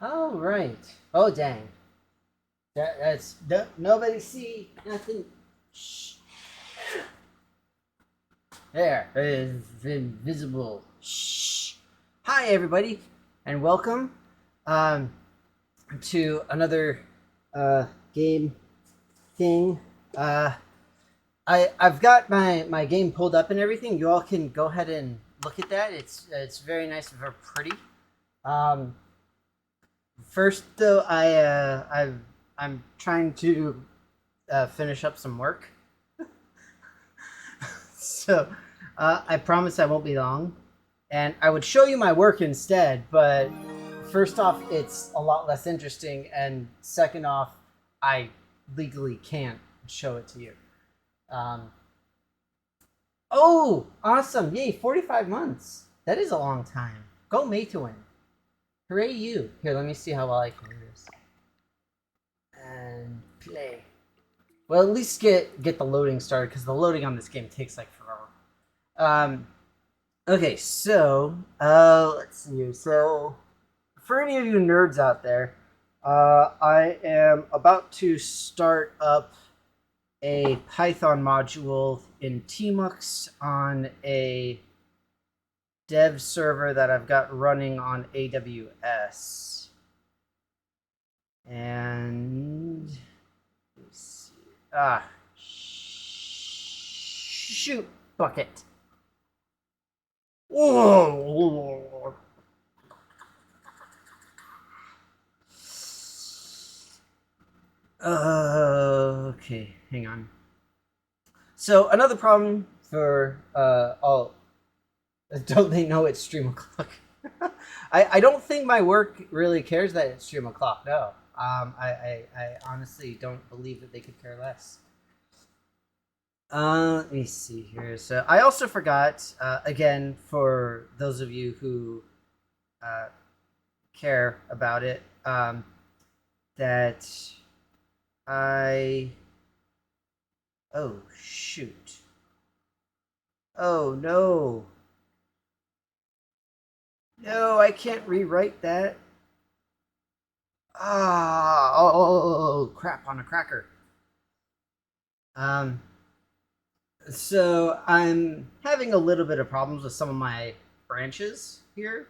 All right. Oh dang. That's nobody see nothing. Shh. There is invisible. Shh. Hi everybody, and welcome um, to another game thing. Uh, I've got my game pulled up and everything. You all can go ahead and look at that. It's very nice and very pretty. Um, First though, I'm trying to finish up some work. So I promise I won't be long. And I would show you my work instead, but first off, it's a lot less interesting. And second off, I legally can't show it to you. Um, oh, awesome. Yay, 45 months. That is a long time. Go Maytwin. Hooray you. Here, let me see how well I can do this. And play. Well, at least get the loading started, because the loading on this game takes like forever. Okay, so let's see. So, for any of you nerds out there, I am about to start up a Python module in Tmux on a dev server that I've got running on AWS. And let's see. Shoot, bucket. Whoa. Okay, hang on. So another problem for all. Don't they know it's stream o'clock? I don't think my work really cares that it's stream o'clock. No, I honestly don't believe that they could care less. Let me see here. So I also forgot, again, for those of you who care about it, that I. Oh, shoot. Oh, no. No, I can't rewrite that. Oh, crap on a cracker. Um, so I'm having a little bit of problems with some of my branches here.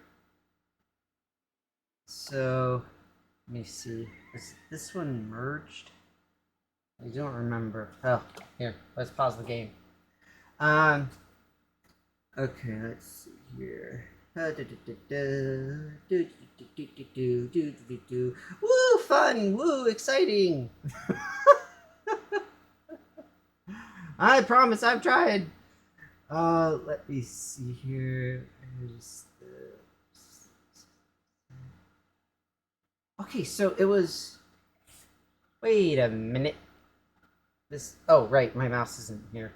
So let me see. Is this one merged? I don't remember. Oh, here. Let's pause the game. Um. Okay, let's see here. Woo, fun! Woo, exciting! I promise I've tried. Let me see here. Okay, so it was. Wait a minute. This. Oh, right, my mouse isn't here.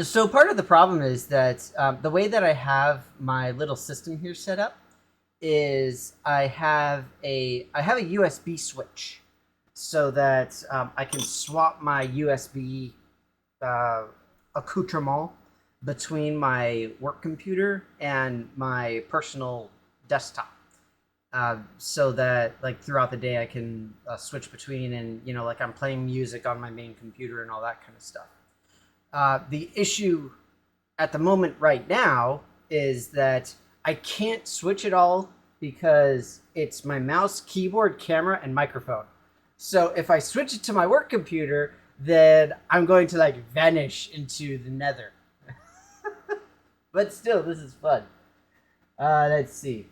So part of the problem is that the way that I have my little system here set up is I have a USB switch, so that I can swap my USB accoutrement between my work computer and my personal desktop. So that like throughout the day I can switch between, and like I'm playing music on my main computer and all that kind of stuff. The issue at the moment right now is that I can't switch it all because it's my mouse, keyboard, camera, and microphone. So if I switch it to my work computer, then I'm going to like vanish into the nether. But still, this is fun. Let's see.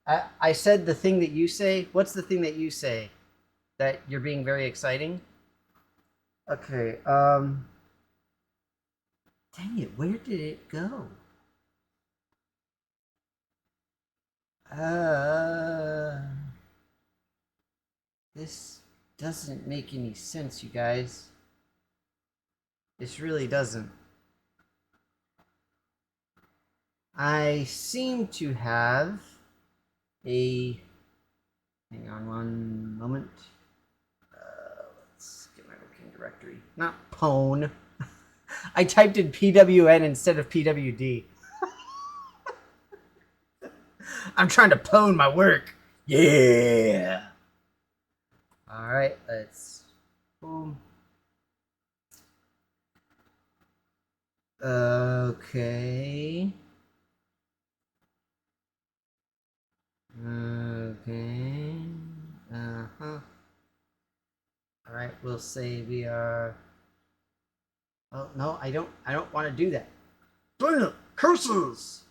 I said the thing that you say. What's the thing that you say? That you're being very exciting? Okay. Dang it, where did it go? Uh, this doesn't make any sense, you guys. This really doesn't. I seem to have a. Hang on one moment. Let's get my working directory. Not pwn. I typed in PWN instead of PWD. I'm trying to pwn my work. Yeah. All right, let's boom. Okay. Okay. Uh-huh. All right, we'll say we are. Oh no, I don't want to do that. Dang it! Curses.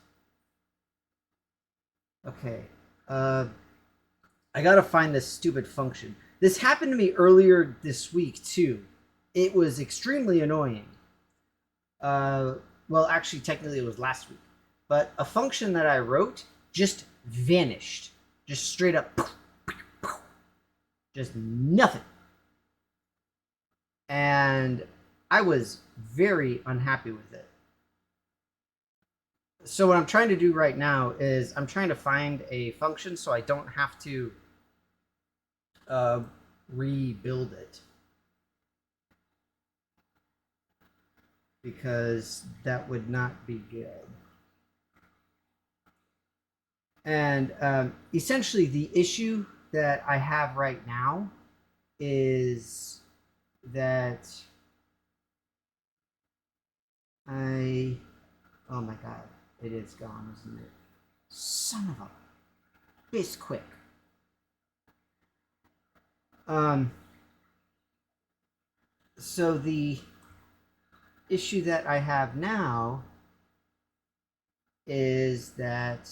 Okay. Uh, I gotta find this stupid function. This happened to me earlier this week too. It was extremely annoying. Uh, well, actually, technically, it was last week. But a function that I wrote just vanished, just straight up, just nothing. And I was very unhappy with it. So what I'm trying to do right now is I'm trying to find a function so I don't have to uh, rebuild it, because that would not be good. And essentially, the issue that I have right now is that I. Oh my god, it is gone, isn't it? Son of a Bisquick. Um. So the issue that I have now is that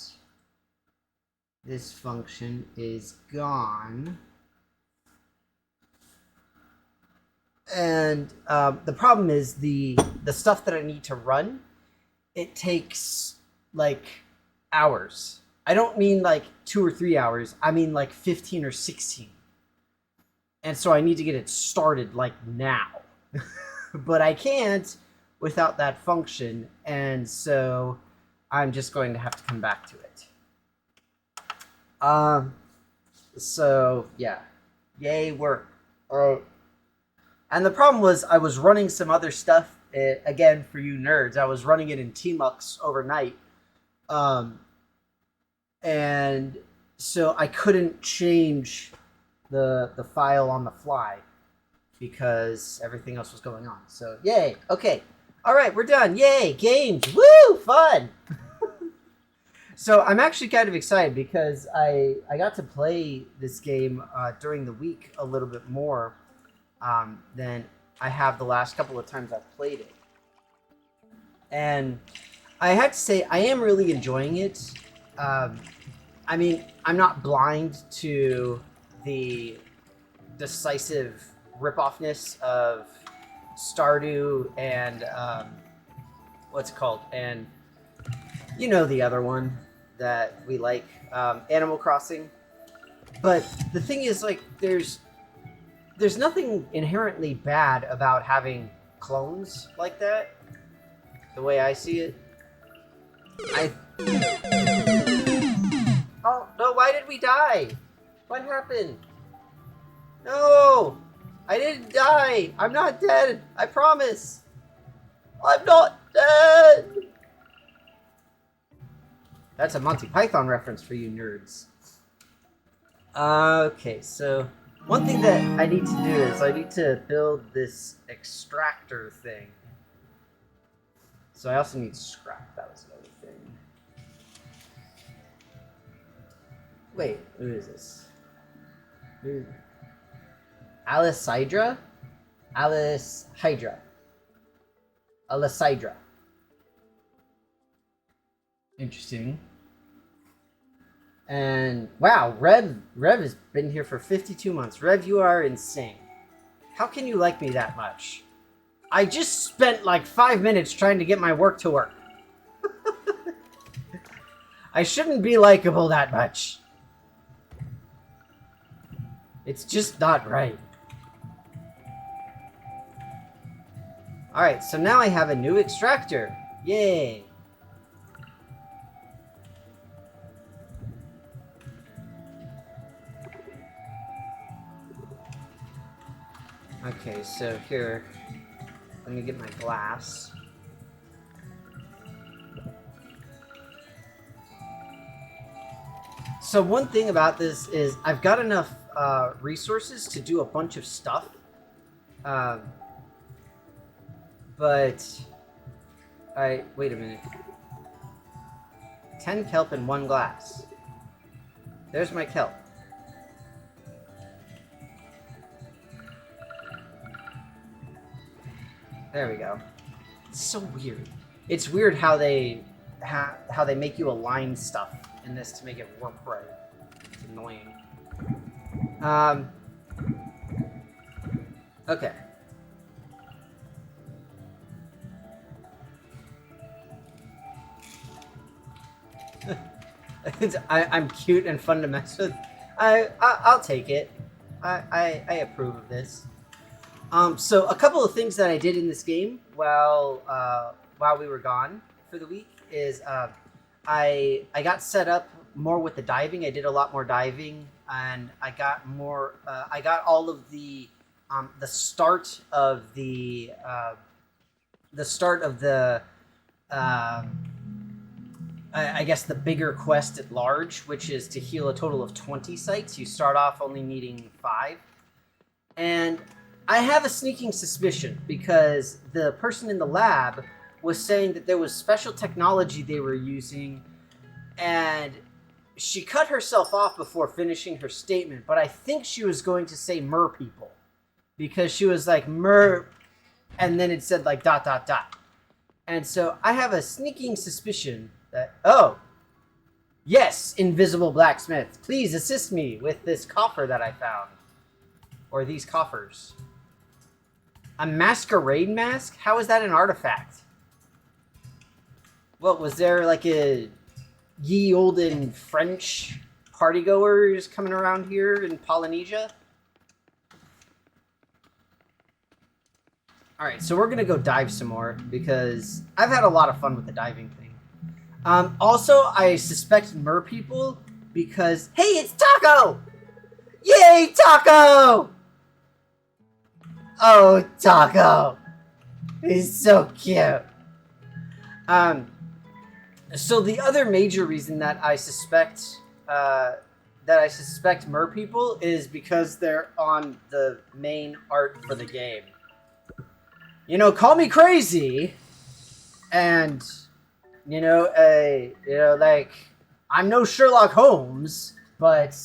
this function is gone. And the problem is the stuff that I need to run, it takes like hours. I don't mean like 2 or 3 hours. I mean like 15 or 16. And so I need to get it started like now. But I can't without that function. And so I'm just going to have to come back to it. So yeah. Yay, work. And the problem was I was running some other stuff, again, for you nerds. I was running it in Tmux overnight. And so I couldn't change the file on the fly because everything else was going on. So yay. Okay. All right, we're done. Yay, games. Woo, fun. So I'm actually kind of excited because I got to play this game during the week a little bit more than I have the last couple of times I've played it. And I have to say, I am really enjoying it. I mean, I'm not blind to the decisive ripoffness of Stardew and what's it called? And you know the other one that we like, Animal Crossing. But the thing is, like, there's nothing inherently bad about having clones like that. The way I see it, Oh no! Why did we die? What happened? No, I didn't die. I'm not dead. I promise. I'm not dead. That's a Monty Python reference for you nerds. Okay, so one thing that I need to do is I need to build this extractor thing. So I also need scrap. That was another thing. Wait, who is this? Alice Hydra? Alice Hydra. Alice Hydra. Interesting. And wow, Rev has been here for 52 months. Rev, you are insane. How can you like me that much? I just spent like 5 minutes trying to get my work to work. I shouldn't be likable that much. It's just not right. Alright, so now I have a new extractor. Yay! Okay, so here, let me get my glass. So one thing about this is I've got enough resources to do a bunch of stuff, um, but wait a minute. 10 kelp in 1 glass. There's my kelp. There we go. It's so weird. It's weird how they make you align stuff in this to make it work right. It's annoying. Okay. I'm cute and fun to mess with. I'll take it. I approve of this. So a couple of things that I did in this game while we were gone for the week is I got set up more with the diving. I did a lot more diving, and I got more. I got all of the start of the I guess the bigger quest at large, which is to heal a total of 20 sites. You start off only needing 5, and I have a sneaking suspicion because the person in the lab was saying that there was special technology they were using, and she cut herself off before finishing her statement, but I think she was going to say mer people because she was like mer, and then it said like ... And so I have a sneaking suspicion that, oh, yes, invisible blacksmith, please assist me with this coffer that I found. Or these coffers. A masquerade mask? How is that an artifact? What, was there like a ye olden French partygoers coming around here in Polynesia? Alright, so we're going to go dive some more because I've had a lot of fun with the diving thing. Also, I suspect mer people because, hey, it's Taco! Yay, Taco! Oh, Taco! He's so cute. So the other major reason that I suspect mer people is because they're on the main art for the game. You know, call me crazy, and like I'm no Sherlock Holmes, but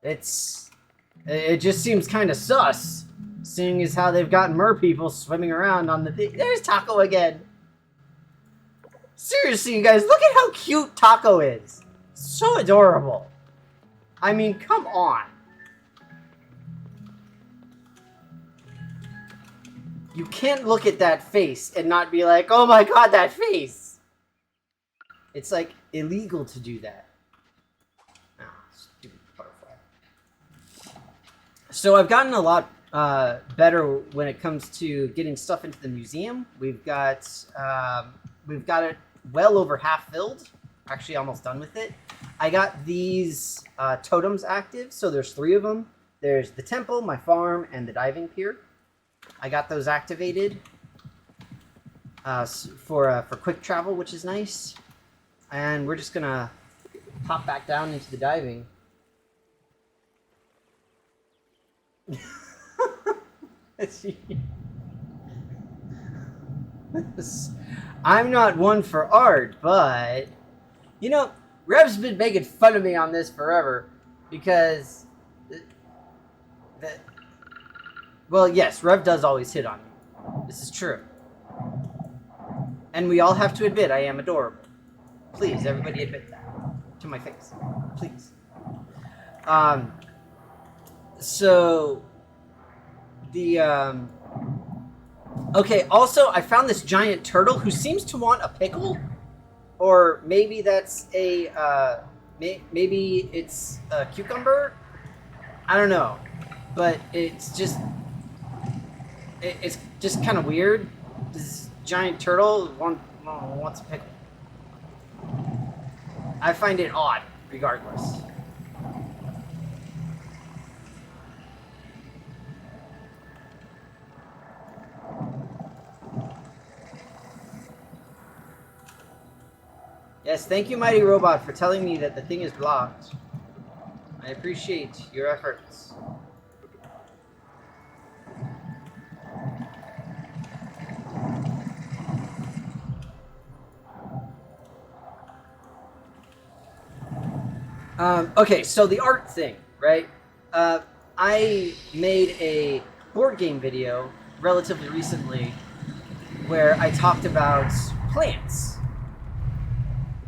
it just seems kind of sus, seeing as how they've got mer people swimming around on the thing. There's Taco again. Seriously, you guys, look at how cute Taco is. So adorable. I mean, come on. You can't look at that face and not be like, oh my god, that face! It's like illegal to do that. Oh, stupid butterfly. So I've gotten a lot better when it comes to getting stuff into the museum. We've got it well over half filled. Actually, almost done with it. I got these totems active, so there's 3 of them. There's the temple, my farm, and the diving pier. I got those activated for quick travel, which is nice. And we're just gonna hop back down into the diving. I'm not one for art, but you know, Rev's been making fun of me on this forever because well, yes, Rev does always hit on me. This is true. And we all have to admit I am adorable. Please, everybody admit that. To my face. Please. So... Okay, also, I found this giant turtle who seems to want a pickle. Or maybe that's a... maybe it's a cucumber? I don't know. But it's just... It's just kind of weird. This giant turtle wants a pickle. I find it odd, regardless. Yes, thank you, Mighty Robot, for telling me that the thing is blocked. I appreciate your efforts. Okay, so the art thing, right? I made a board game video relatively recently where I talked about plants.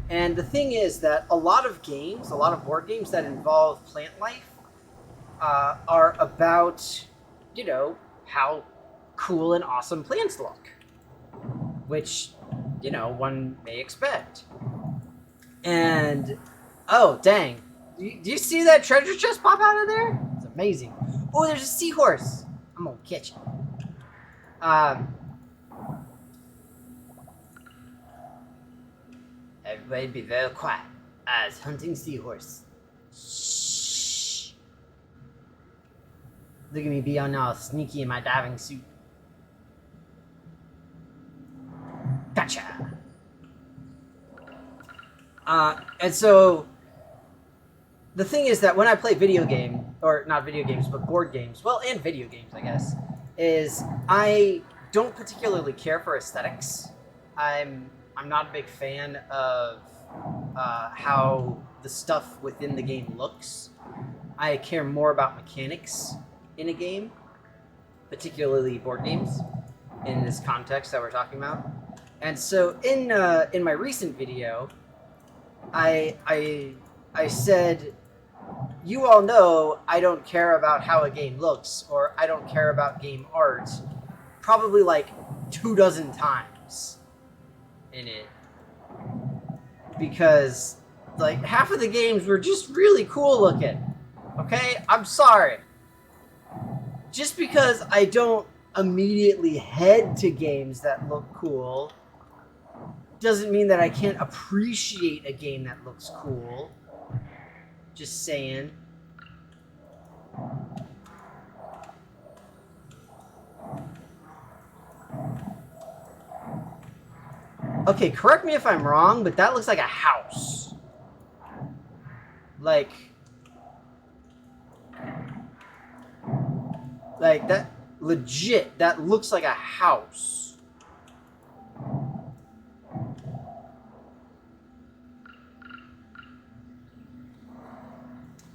And the thing is that a lot of games, a lot of board games that involve plant life, are about, you know, how cool and awesome plants look, which, you know, one may expect. And oh, dang. Do you see that treasure chest pop out of there? It's amazing. Oh, there's a seahorse. I'm gonna catch it. Everybody be very quiet. As hunting seahorse. Shh. Look at me being all sneaky in my diving suit. Gotcha. And so the thing is that when I play video game, or not video games, but board games, well, and video games, I guess, is I don't particularly care for aesthetics. I'm not a big fan of how the stuff within the game looks. I care more about mechanics in a game, particularly board games, in this context that we're talking about. And so in my recent video, I said, you all know I don't care about how a game looks, or I don't care about game art, probably like 24 times in it. Because like half of the games were just really cool looking. Okay? I'm sorry. Just because I don't immediately head to games that look cool doesn't mean that I can't appreciate a game that looks cool. Just saying. Okay, correct me if I'm wrong, but that looks like a house. Like that, legit, that looks like a house.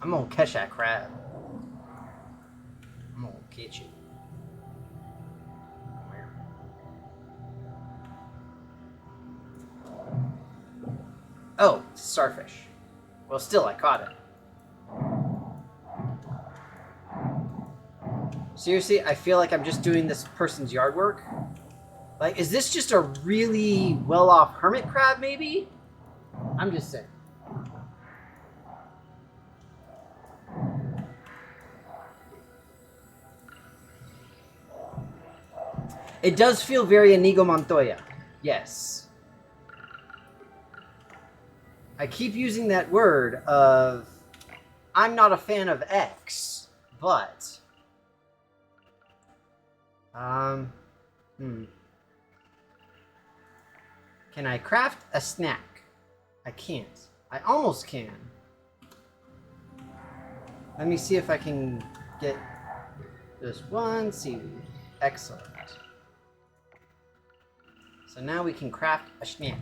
I'm gonna catch that crab. I'm gonna catch it. Come here. Oh, starfish. Well, still, I caught it. Seriously, I feel like I'm just doing this person's yard work. Like, is this just a really well-off hermit crab, maybe? I'm just saying. It does feel very Inigo Montoya. Yes. I keep using that word of, I'm not a fan of X, but... Can I craft a snack? I can't. I almost can. Let me see if I can get this one seaweed. Excellent. So now we can craft a snack.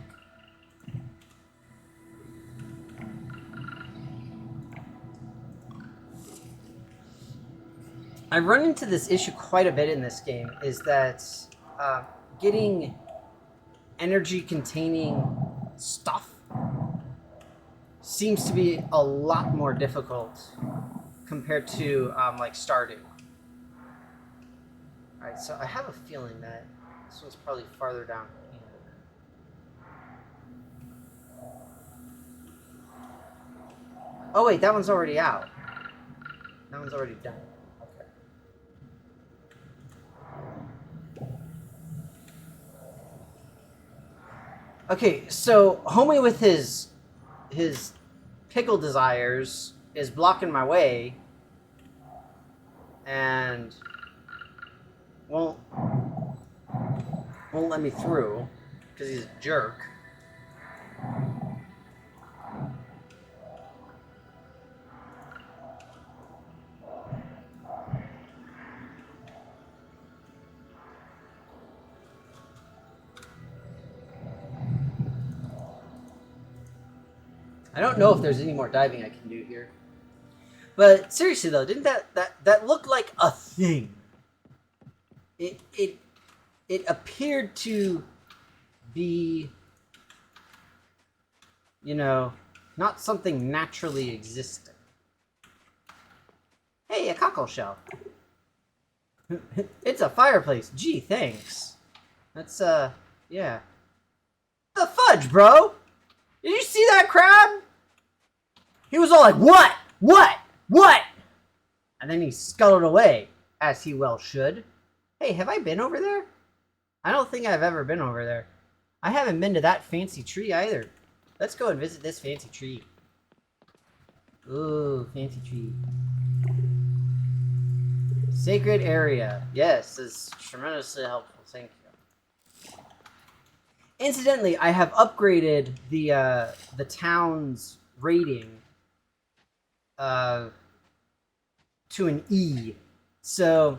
I run into this issue quite a bit in this game, is that getting energy-containing stuff seems to be a lot more difficult compared to like Stardew. Alright, so I have a feeling that this one's probably farther down here. Oh wait, that one's already out. That one's already done. Okay, so homie with his pickle desires is blocking my way and won't let me through because he's a jerk. I don't know if there's any more diving I can do here. But seriously though, didn't that look like a thing? It appeared to be, you know, not something naturally existing. Hey, a cockle shell. It's a fireplace. Gee, thanks. That's, yeah. The fudge, bro! Did you see that crab? He was all like, what? What? What? And then he scuttled away, as he well should. Hey, have I been over there? I don't think I've ever been over there. I haven't been to that fancy tree either. Let's go and visit this fancy tree. Ooh, fancy tree. Sacred area. Yes, it's tremendously helpful. Thank you. Incidentally, I have upgraded the town's rating to an E. So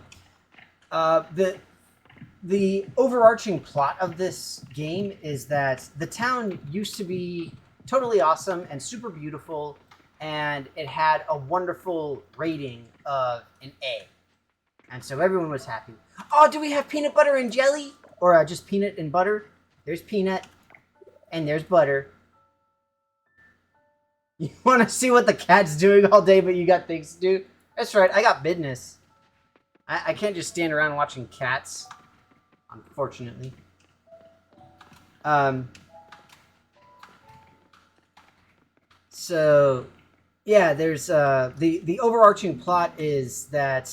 the overarching plot of this game is that the town used to be totally awesome and super beautiful, and it had a wonderful rating of an A. And so everyone was happy. Oh, do we have peanut butter and jelly? Or just peanut and butter? There's peanut, and there's butter. You want to see what the cat's doing all day, but you got things to do? That's right, I got business. I can't just stand around watching cats, unfortunately. So, yeah, there's the overarching plot is that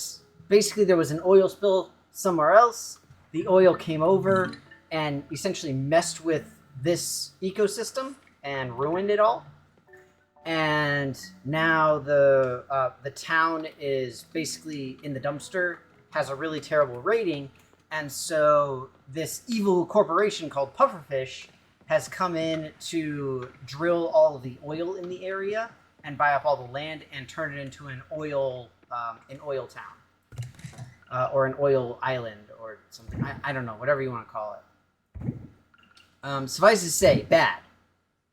basically there was an oil spill somewhere else. The oil came over and essentially messed with this ecosystem and ruined it all. And now the town is basically in the dumpster, has a really terrible rating, and so this evil corporation called Pufferfish has come in to drill all of the oil in the area and buy up all the land and turn it into an oil town, or an oil island or something. I don't know, whatever you want to call it. Suffice to say, bad.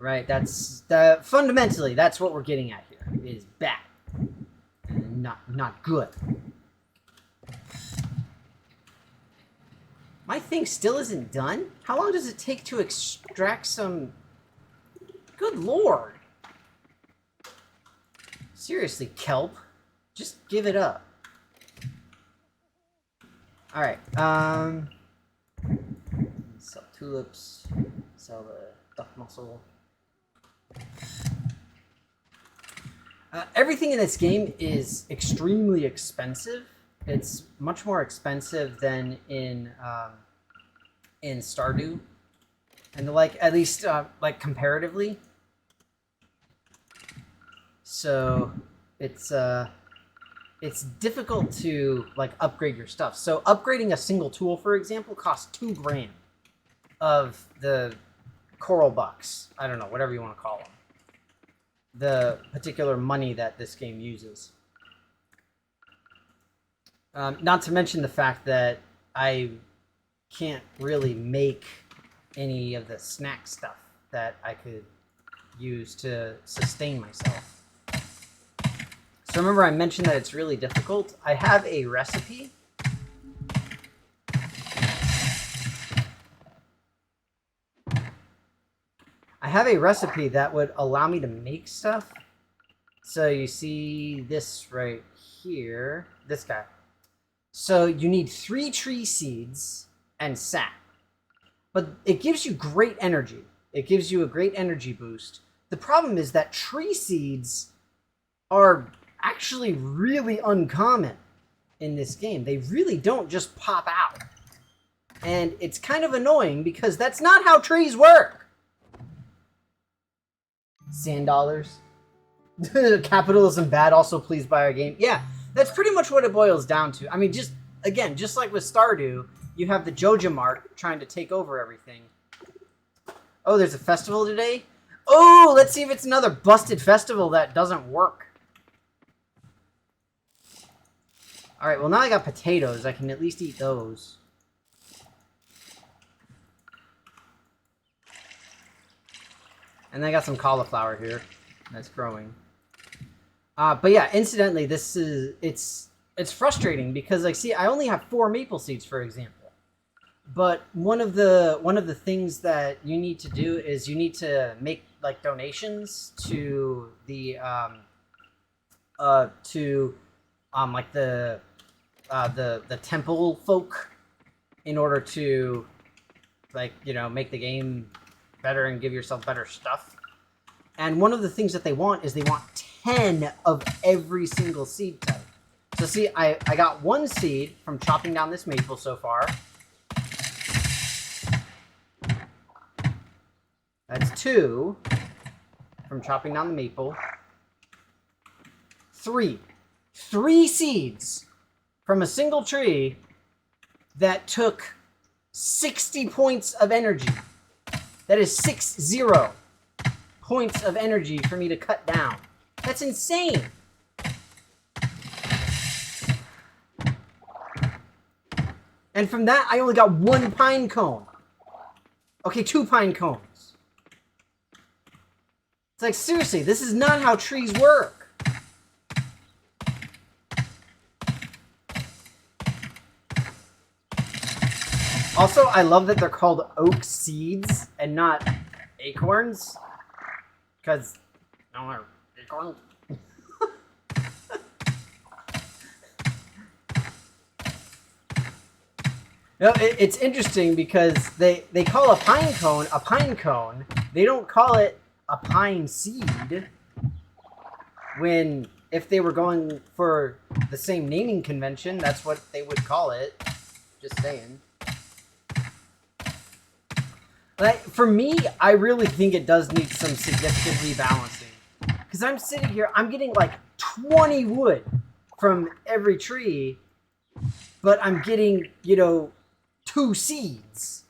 Right, that's fundamentally that's what we're getting at here. Is bad, and not good. My thing still isn't done. How long does it take to extract some? Good lord! Seriously, kelp, just give it up. All right. Sell tulips. Sell the duck mussel. Everything in this game is extremely expensive. It's much more expensive than in Stardew, and at least comparatively. So it's difficult to upgrade your stuff. So upgrading a single tool, for example, costs $2 grand of the coral bucks. I don't know, whatever you want to call them. The particular money that this game uses. Not to mention the fact that I can't really make any of the snack stuff that I could use to sustain myself. So remember I mentioned that it's really difficult. I have a recipe. I have a recipe that would allow me to make stuff. So you see this right here, this guy. So you need 3 tree seeds and sap. But it gives you great energy. It gives you a great energy boost. The problem is that tree seeds are actually really uncommon in this game. They really don't just pop out. And it's kind of annoying because that's not how trees work. Sand dollars. Capitalism bad, also pleased by our game. Yeah, that's pretty much what it boils down to. I mean, just like with Stardew, you have the Joja Mart trying to take over everything. Oh, there's a festival today? Oh, let's see if it's another busted festival that doesn't work. Alright, well now I got potatoes. I can at least eat those. And then I got some cauliflower here. that's growing. But yeah, incidentally, it's frustrating because like, see, I only have 4 maple seeds, for example. But one of the things that you need to do is you need to make like donations to the like the temple folk in order to like, you know, make the game better and give yourself better stuff. And one of the things that they want is they want 10 of every single seed type. So see, I got 1 seed from chopping down this maple so far. That's 2 from chopping down the maple. 3 seeds from a single tree that took 60 points of energy. That is 60 points of energy for me to cut down. That's insane. And from that, I only got 1 pine cone. Okay, 2 pine cones. It's like, seriously, this is not how trees work. Also, I love that they're called oak seeds and not acorns. Because, no, they're acorns. You know, it's interesting because they call a pine cone. They don't call it a pine seed, when if they were going for the same naming convention, that's what they would call it. Just saying. Like, for me, I really think it does need some significant rebalancing. Because I'm sitting here, I'm getting like 20 wood from every tree, but I'm getting, you know, 2 seeds.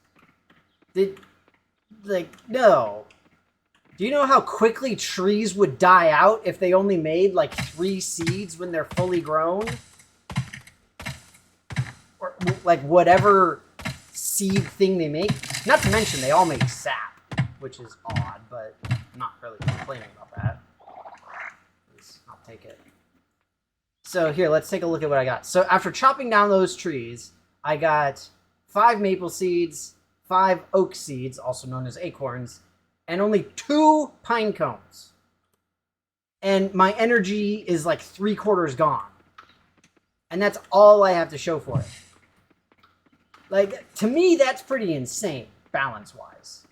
No. Do you know how quickly trees would die out if they only made like 3 seeds when they're fully grown? Or like whatever seed thing they make. Not to mention they all make sap, which is odd, but I'm not really complaining about that. I'll take it. So here, let's take a look at what I got. So after chopping down those trees, I got 5 maple seeds, 5 oak seeds, also known as acorns, and only 2 pine cones. And my energy is like 3/4 gone. And that's all I have to show for it. Like, to me, that's pretty insane, balance-wise.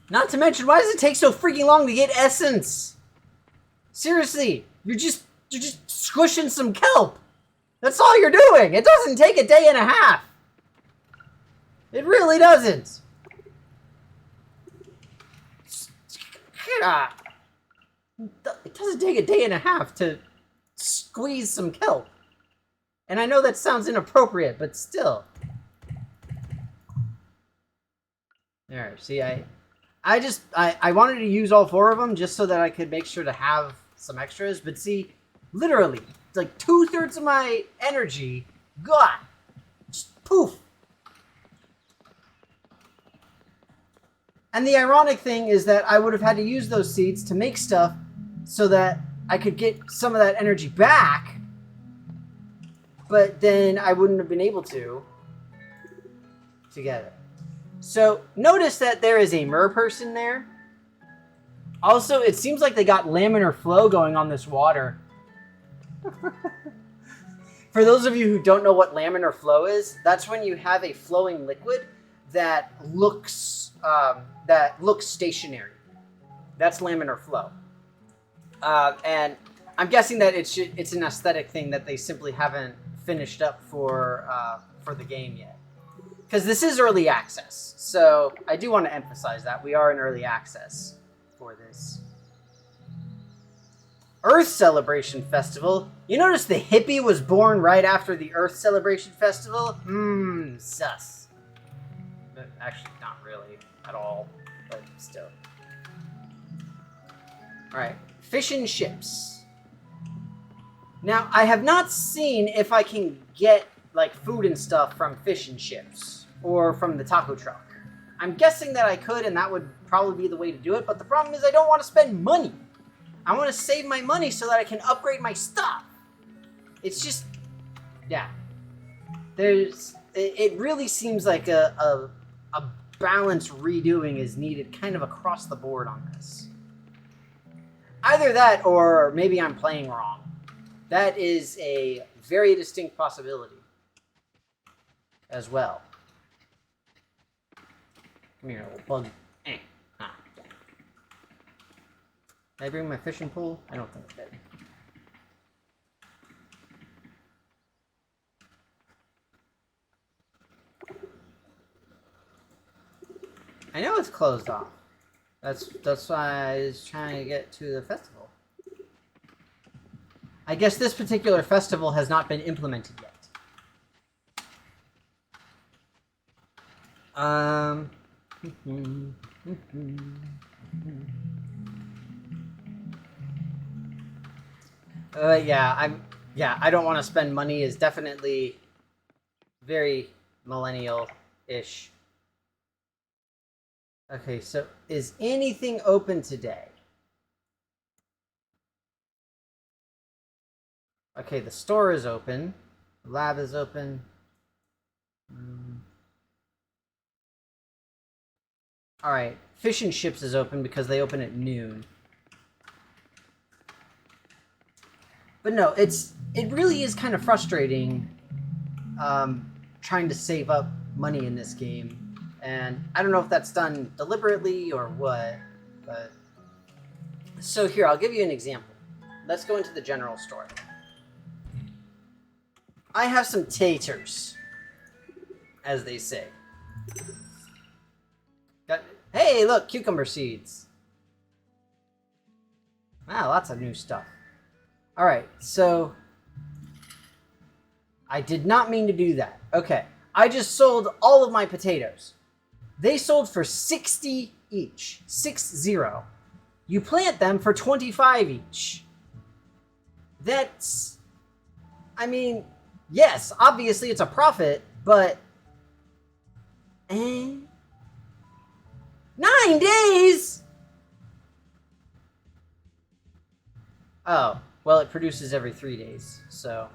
Not to mention, why does it take so freaking long to get essence? Seriously, you're just squishing some kelp. That's all you're doing. It doesn't take a day and a half. It really doesn't. It doesn't take a day and a half to squeeze some kelp. And I know that sounds inappropriate, but still. There, see, I wanted to use all 4 of them just so that I could make sure to have some extras. But see, literally, like 2/3 of my energy gone. Just poof. And the ironic thing is that I would have had to use those seeds to make stuff so that I could get some of that energy back, but then I wouldn't have been able to get it. So notice that there is a mer person there. Also, it seems like they got laminar flow going on this water. For those of you who don't know what laminar flow is, that's when you have a flowing liquid that looks stationary. That's laminar flow. And I'm guessing that it's an aesthetic thing that they simply haven't finished up for the game yet. Because this is early access, so I do want to emphasize that we are in early access for this. Earth Celebration Festival. You notice the hippie was born right after the Earth Celebration Festival? Sus. But actually, not really at all, but still. Alright, fish and chips. Now, I have not seen if I can get like food and stuff from fish and chips or from the taco truck. I'm guessing that I could, and that would probably be the way to do it, but the problem is I don't want to spend money. I want to save my money so that I can upgrade my stuff. It's just, yeah. It really seems like a balance redoing is needed kind of across the board on this. Either that, or maybe I'm playing wrong. That is a very distinct possibility as well. Come here, little bug. Ah. Did I bring my fishing pole? I don't think I did. I know it's closed off. That's why I was trying to get to the festival. I guess this particular festival has not been implemented yet. Yeah, I don't want to spend money is definitely very millennial-ish. Okay, so is anything open today? Okay, the store is open. The lab is open. All right, Fish and Chips is open because they open at noon. But no, it really is kind of frustrating trying to save up money in this game. And I don't know if that's done deliberately or what, but... So here, I'll give you an example. Let's go into the general store. I have some taters, as they say. Hey, look, cucumber seeds. Wow, lots of new stuff. All right, so I did not mean to do that. Okay, I just sold all of my potatoes. They sold for 60 each. 60. You plant them for 25 each. That's... I mean, yes, obviously it's a profit, but... 9 days?! Oh, well, it produces every 3 days, so...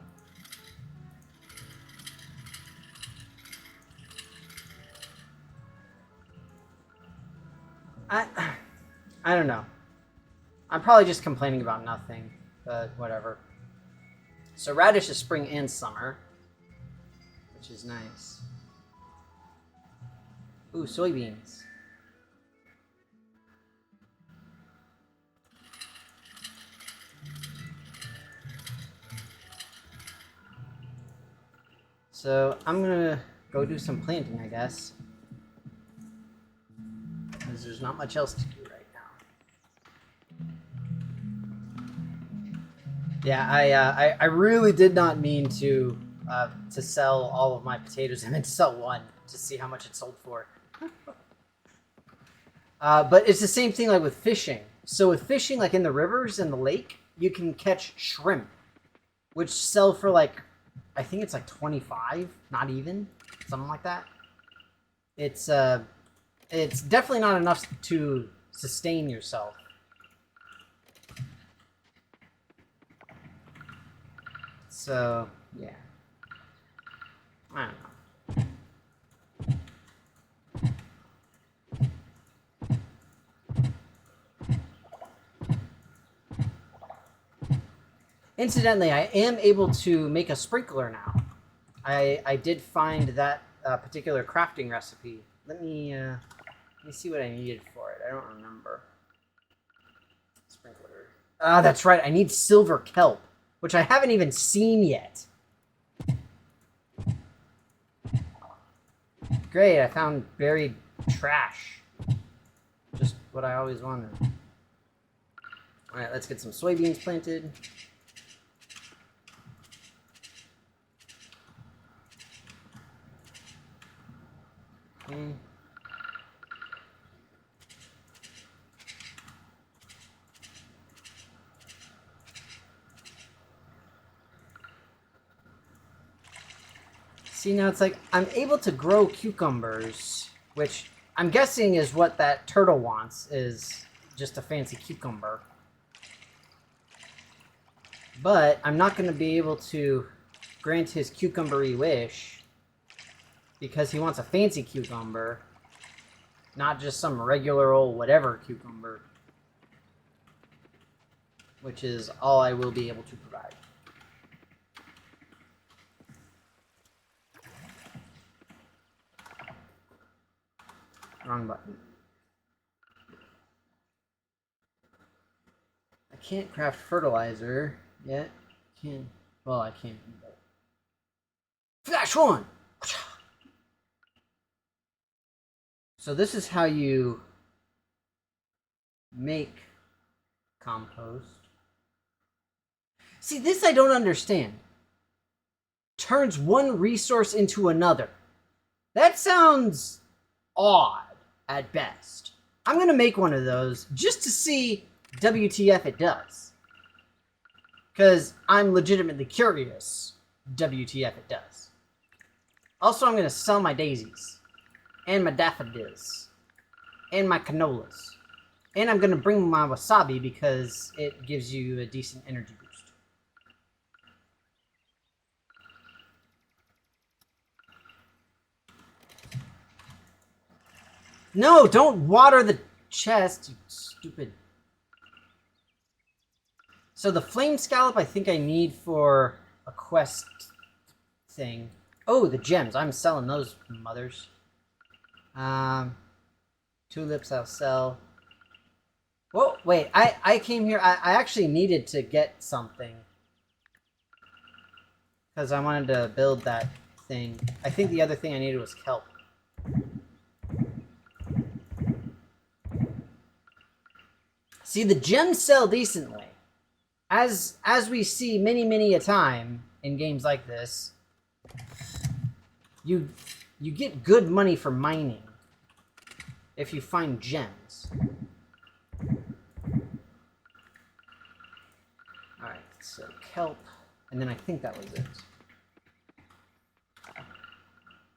I don't know. I'm probably just complaining about nothing, but whatever. So radish is spring and summer, which is nice. Ooh, soybeans. So I'm gonna go do some planting, I guess. Because there's not much else to do right now. Yeah, I really did not mean to sell all of my potatoes. I meant to sell one to see how much it sold for. But it's the same thing like with fishing. So with fishing, like in the rivers and the lake, you can catch shrimp, which sell for like, I think it's like 25, not even, something like that. It's definitely not enough to sustain yourself. So, yeah. I don't know. Incidentally, I am able to make a sprinkler now. I did find that particular crafting recipe. Let me see what I needed for it. I don't remember. Sprinkler. Ah, that's right. I need silver kelp, which I haven't even seen yet. Great, I found buried trash. Just what I always wanted. All right, let's get some soybeans planted. Okay. See, now it's like I'm able to grow cucumbers, which I'm guessing is what that turtle wants, is just a fancy cucumber. But I'm not going to be able to grant his cucumbery wish because he wants a fancy cucumber, not just some regular old whatever cucumber, which is all I will be able to provide. Wrong button. I can't craft fertilizer yet. Well, I can't. Flash one! So this is how you make compost. See, this I don't understand. Turns one resource into another. That sounds odd at best. I'm going to make one of those just to see WTF it does. Because I'm legitimately curious WTF it does. Also, I'm going to sell my daisies. And my daffodils. And my canolas. And I'm going to bring my wasabi because it gives you a decent energy boost. No, don't water the chest, you stupid. So the flame scallop I think I need for a quest thing. Oh, the gems. I'm selling those mothers. Tulips I'll sell. Whoa, wait. I came here. I actually needed to get something. Because I wanted to build that thing. I think the other thing I needed was kelp. See, the gems sell decently. As we see many a time in games like this, you get good money for mining if you find gems. Alright, so kelp, and then I think that was it.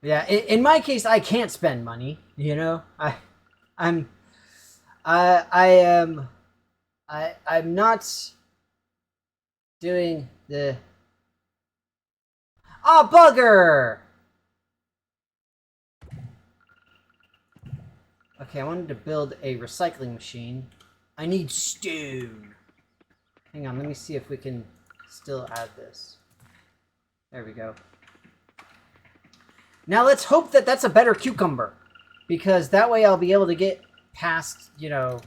Yeah, in my case, I can't spend money, you know? I'm not doing the... Oh, bugger! Okay, I wanted to build a recycling machine. I need stone. Hang on, let me see if we can still add this. There we go. Now let's hope that that's a better cucumber. Because that way I'll be able to get past, you know...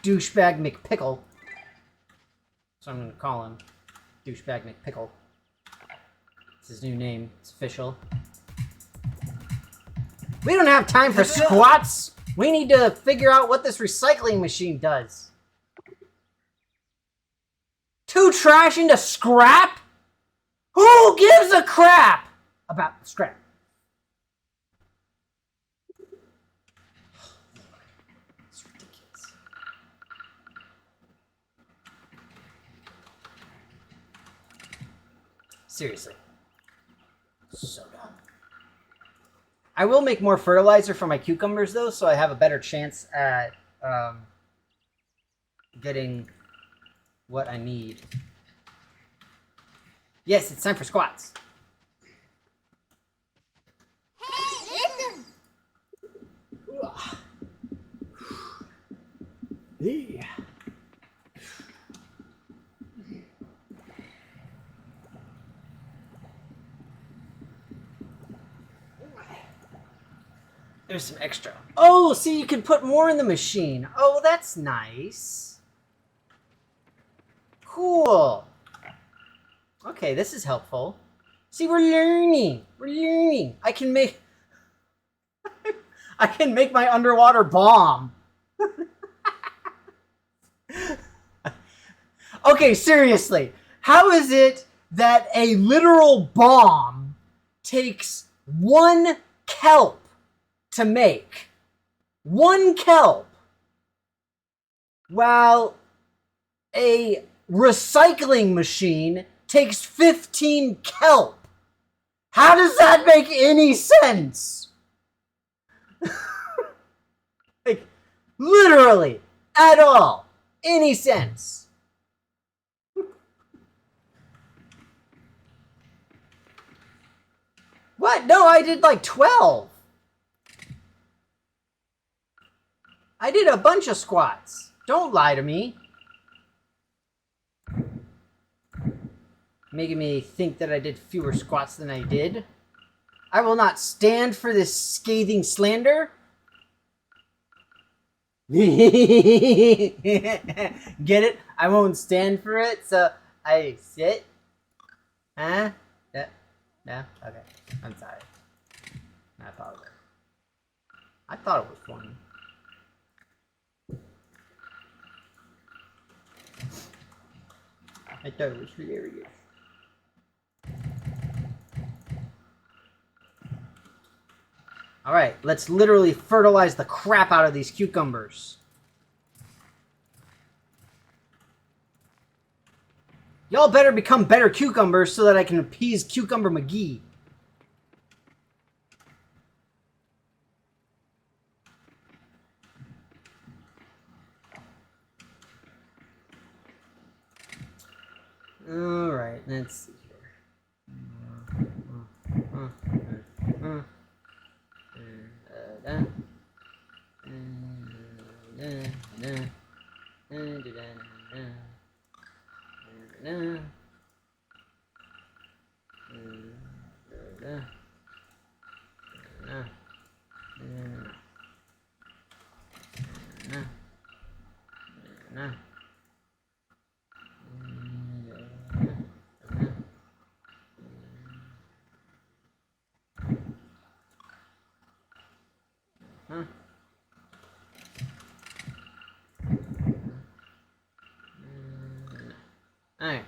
Douchebag McPickle. So I'm going to call him Douchebag McPickle. It's his new name. It's official. We don't have time for squats! We need to figure out what this recycling machine does. 2 trash into scrap? Who gives a crap about the scrap? It's ridiculous. Seriously. So dumb. I will make more fertilizer for my cucumbers, though, so I have a better chance at getting what I need. Yes, it's time for squats. Hey. There's some extra. Oh, see, you can put more in the machine. Oh, that's nice. Cool. Okay, this is helpful. See, we're learning. We're learning. I can make my underwater bomb. Okay, seriously. How is it that a literal bomb takes 1 kelp to make? 1 kelp. While a recycling machine takes 15 kelp. How does that make any sense? Like, literally, at all. Any sense. What? No, I did like 12. I did a bunch of squats. Don't lie to me. Making me think that I did fewer squats than I did. I will not stand for this scathing slander. Get it? I won't stand for it, so I sit. Huh? Yeah. No? Okay. I'm sorry. I thought it was funny. I thought it was hilarious. Alright, let's literally fertilize the crap out of these cucumbers. Y'all better become better cucumbers so that I can appease Cucumber McGee. Alright, let's see here. Alright.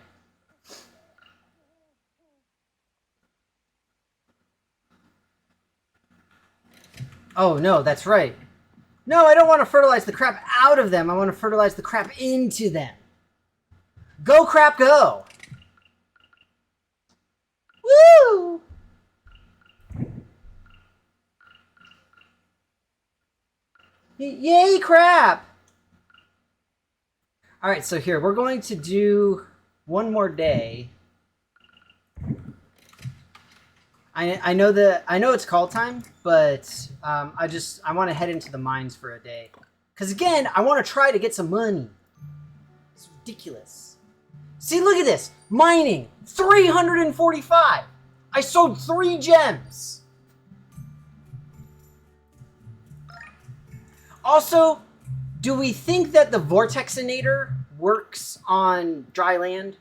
Oh, no, that's right. No, I don't want to fertilize the crap out of them. I want to fertilize the crap into them. Go, crap, go! Woo! Yay, crap! Alright, so here, we're going to do one more day. I know it's call time, but I want to head into the mines for a day. Because again, I want to try to get some money. It's ridiculous. See, look at this. Mining. 345. I sold 3 gems. Also, do we think that the Vortexinator works on dry land?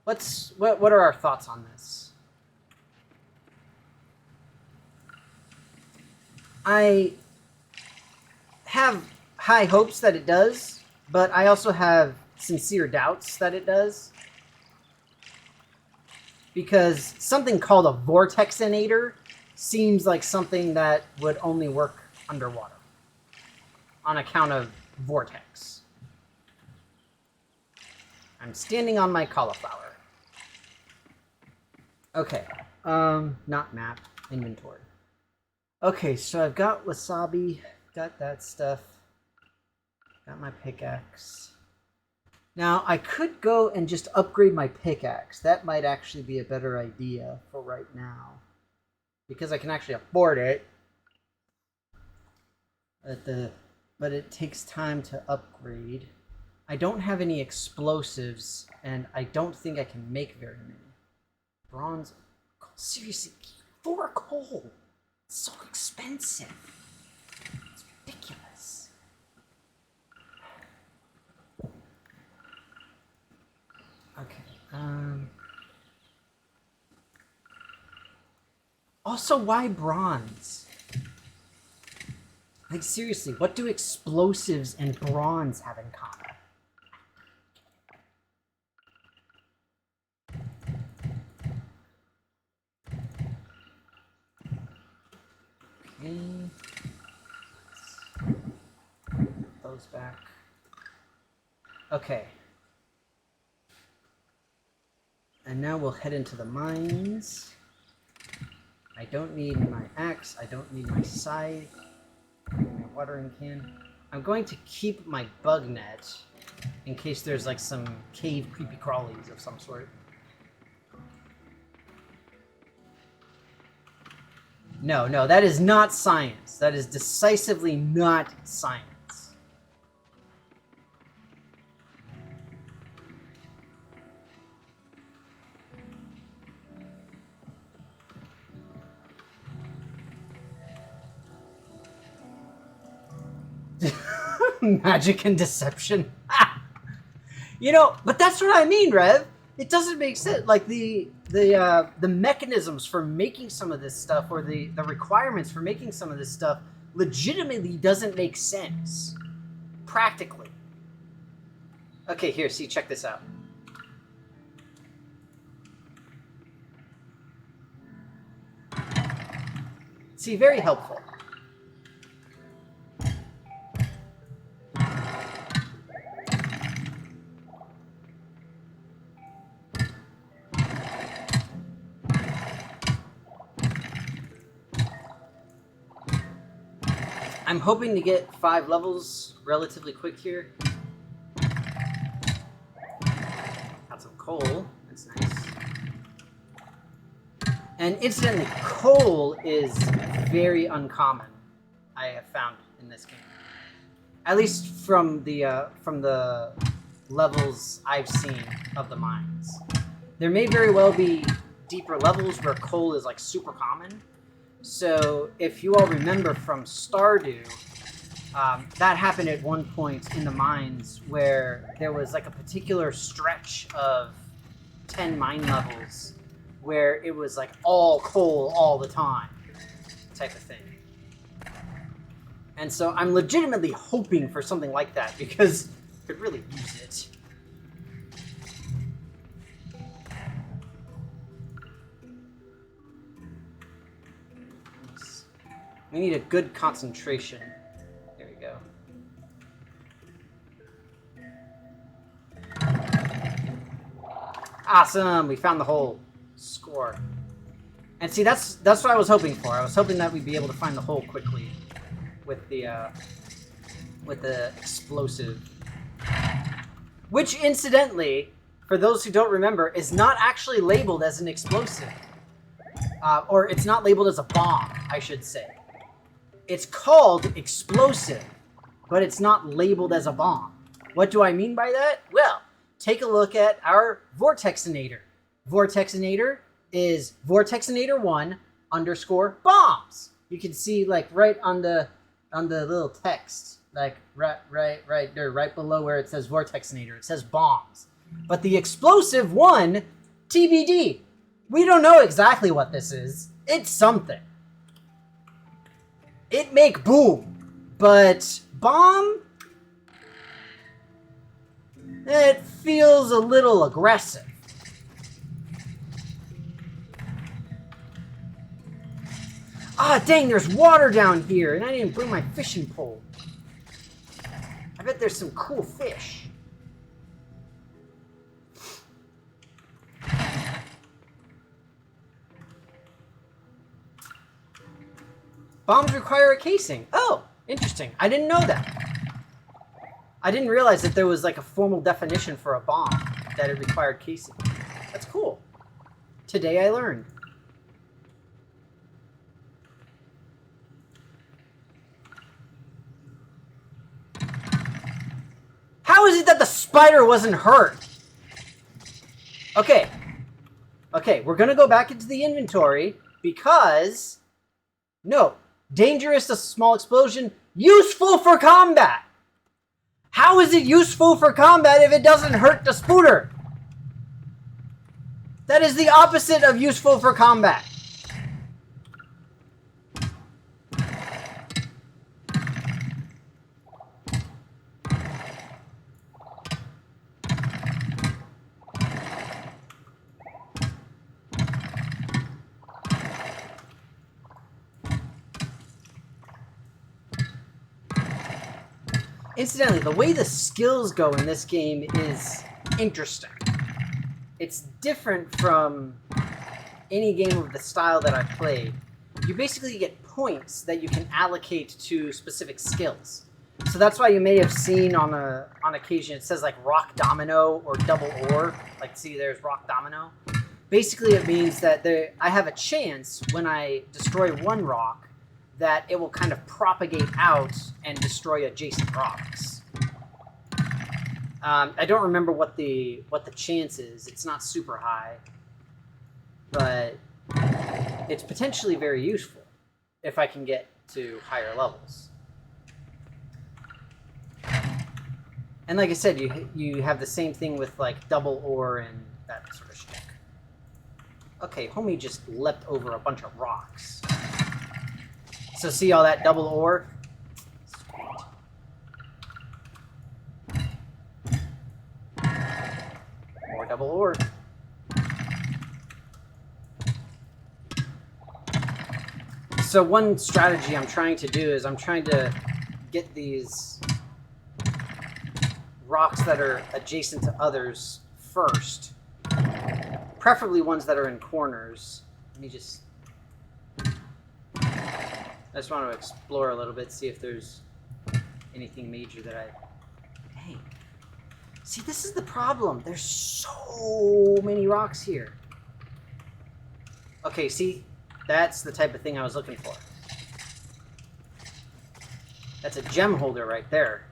What are our thoughts on this? I have high hopes that it does, but I also have sincere doubts that it does. Because something called a Vortexinator seems like something that would only work underwater on account of vortex. I'm standing on my cauliflower. Okay, not map, inventory. Okay, so I've got wasabi, got that stuff, got my pickaxe. Now, I could go and just upgrade my pickaxe. That might actually be a better idea for right now. Because I can actually afford it. But it takes time to upgrade. I don't have any explosives, and I don't think I can make very many. Bronze. Seriously, 4 coal. It's so expensive. It's ridiculous. Okay. Also, why bronze? Like, seriously, what do explosives and bronze have in common? Okay. Put those back. Okay. And now we'll head into the mines. I don't need my axe. I don't need my scythe. My watering can. I'm going to keep my bug net in case there's like some cave creepy crawlies of some sort. No, no, that is not science. That is decisively not science. Magic and deception. You know, but that's what I mean, Rev. It doesn't make sense. Like the mechanisms for making some of this stuff, or the requirements for making some of this stuff, legitimately doesn't make sense practically. Okay, here, see, check this out. See, very helpful. I'm hoping to get 5 levels relatively quick here. Got some coal. That's nice. And incidentally, coal is very uncommon, I have found in this game. At least from the levels I've seen of the mines. There may very well be deeper levels where coal is like super common. So if you all remember from Stardew, that happened at one point in the mines where there was like a particular stretch of 10 mine levels where it was like all coal all the time type of thing. And so I'm legitimately hoping for something like that because I could really use it. We need a good concentration. There we go. Awesome! We found the hole. Score. And see, that's what I was hoping for. I was hoping that we'd be able to find the hole quickly with the explosive. Which, incidentally, for those who don't remember, is not actually labeled as an explosive. Or it's not labeled as a bomb, I should say. It's called explosive, but it's not labeled as a bomb. What do I mean by that? Well, take a look at our Vortexinator. Vortexinator is Vortexinator1 _ bombs. You can see like right on the little text, like right there, right below where it says Vortexinator, it says bombs. But the explosive one, TBD. We don't know exactly what this is. It's something. It make boom, but bomb? It feels a little aggressive. Ah, dang, there's water down here, and I didn't bring my fishing pole. I bet there's some cool fish. Bombs require a casing. Oh, interesting. I didn't know that. I didn't realize that there was like a formal definition for a bomb, that it required casing. That's cool. Today I learned. How is it that the spider wasn't hurt? Okay. Okay, we're gonna go back into the inventory because... No. Dangerous, a small explosion. Useful for combat. How is it useful for combat if it doesn't hurt the spooter? That is the opposite of useful for combat. Incidentally, the way the skills go in this game is interesting. It's different from any game of the style that I've played. you basically get points that you can allocate to specific skills. So that's why you may have seen on occasion it says like rock domino or double ore. Like, see, there's rock domino. Basically, it means that I have a chance when I destroy one rock that it will kind of propagate out and destroy adjacent rocks. I don't remember what the chance is. It's not super high, but it's potentially very useful if I can get to higher levels. And like I said, you have the same thing with like double ore and that sort of shtick. Okay, homie just leapt over a bunch of rocks. So see all that double ore? Sweet. More double ore. So one strategy I'm trying to do is I'm trying to get these rocks that are adjacent to others first. Preferably ones that are in corners. Let me just... I just want to explore a little bit, see if there's anything major that I... Dang. See, this is the problem. There's so many rocks here. Okay, see? That's the type of thing I was looking for. That's a gem holder right there.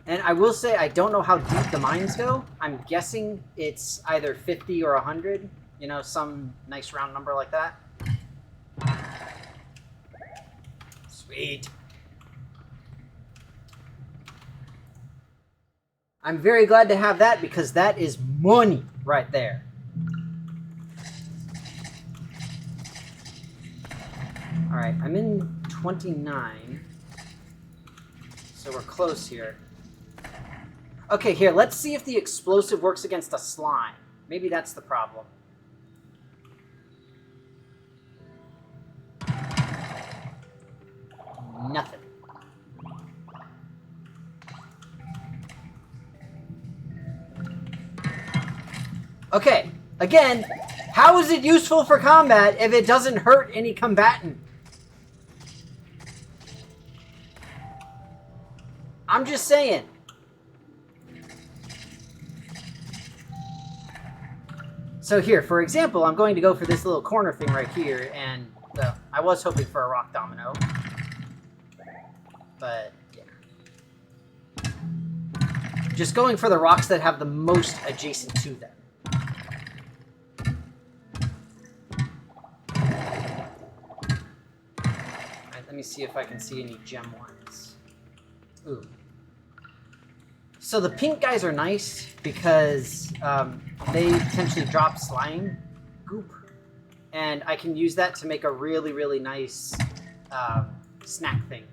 And I will say, I don't know how deep the mines go. I'm guessing it's either 50 or 100. You know, some nice round number like that. Sweet. I'm very glad to have that because that is money right there. All right, I'm in 29. So we're close here. Okay, here, let's see if the explosive works against a slime. Maybe that's the problem. Nothing. Okay, again, how is it useful for combat if it doesn't hurt any combatant? I'm just saying. So here, for example, I'm going to go for this little corner thing right here, and I was hoping for a rock domino. But, yeah. Just going for the rocks that have the most adjacent to them. Alright, let me see if I can see any gem ones. Ooh. So the pink guys are nice because they potentially drop slime goop. And I can use that to make a really, really nice snack thing.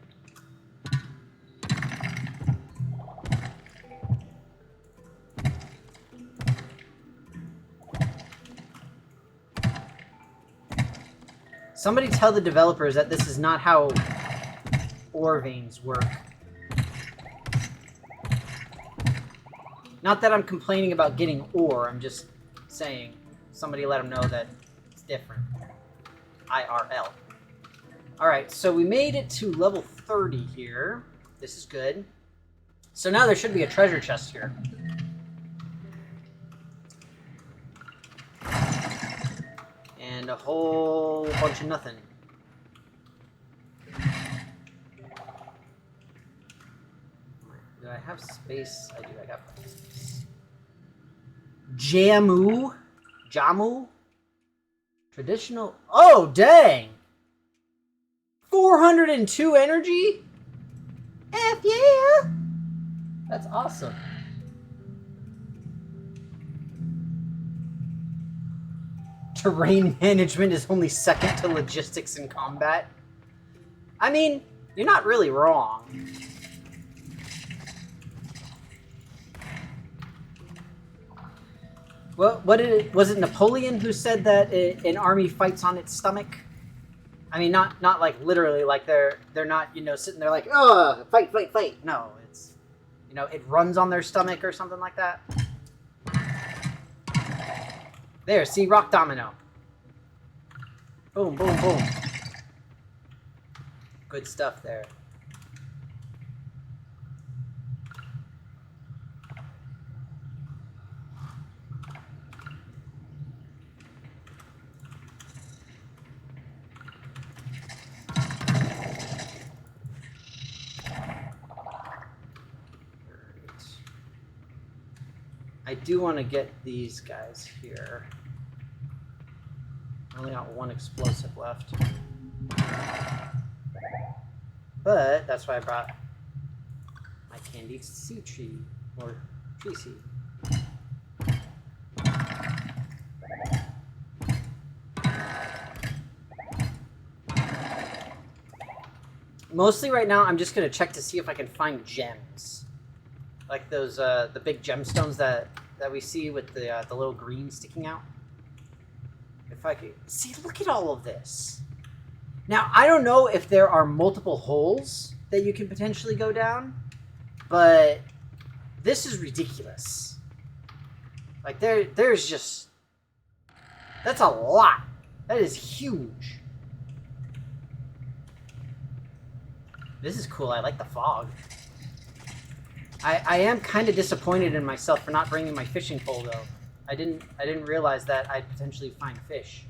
Somebody tell the developers that this is not how ore veins work. Not that I'm complaining about getting ore, I'm just saying, somebody let them know that it's different. IRL. Alright, so we made it to level 30 here. This is good. So now there should be a treasure chest here. And a whole bunch of nothing. Do I have space? I do, I got space. Jamu? Jamu? Traditional? Oh, dang! 402 energy? F yeah! That's awesome. Terrain management is only second to logistics in combat. I mean, you're not really wrong. Well, was it Napoleon who said that an army fights on its stomach? I mean, not like literally, like they're not, you know, sitting there like, oh, fight, fight, fight. No, it's, you know, it runs on their stomach or something like that. There, see? Rock domino. Boom, boom, boom. Good stuff there. I do want to get these guys here. I only got one explosive left. But that's why I brought my candied seed tree, or tree seed. Mostly right now, I'm just going to check to see if I can find gems. Like those, the big gemstones that we see with the little green sticking out. If I could... See, look at all of this. Now, I don't know if there are multiple holes that you can potentially go down, but this is ridiculous. Like, there's just... That's a lot. That is huge. This is cool. I like the fog. I am kind of disappointed in myself for not bringing my fishing pole, though. I didn't realize that I'd potentially find fish.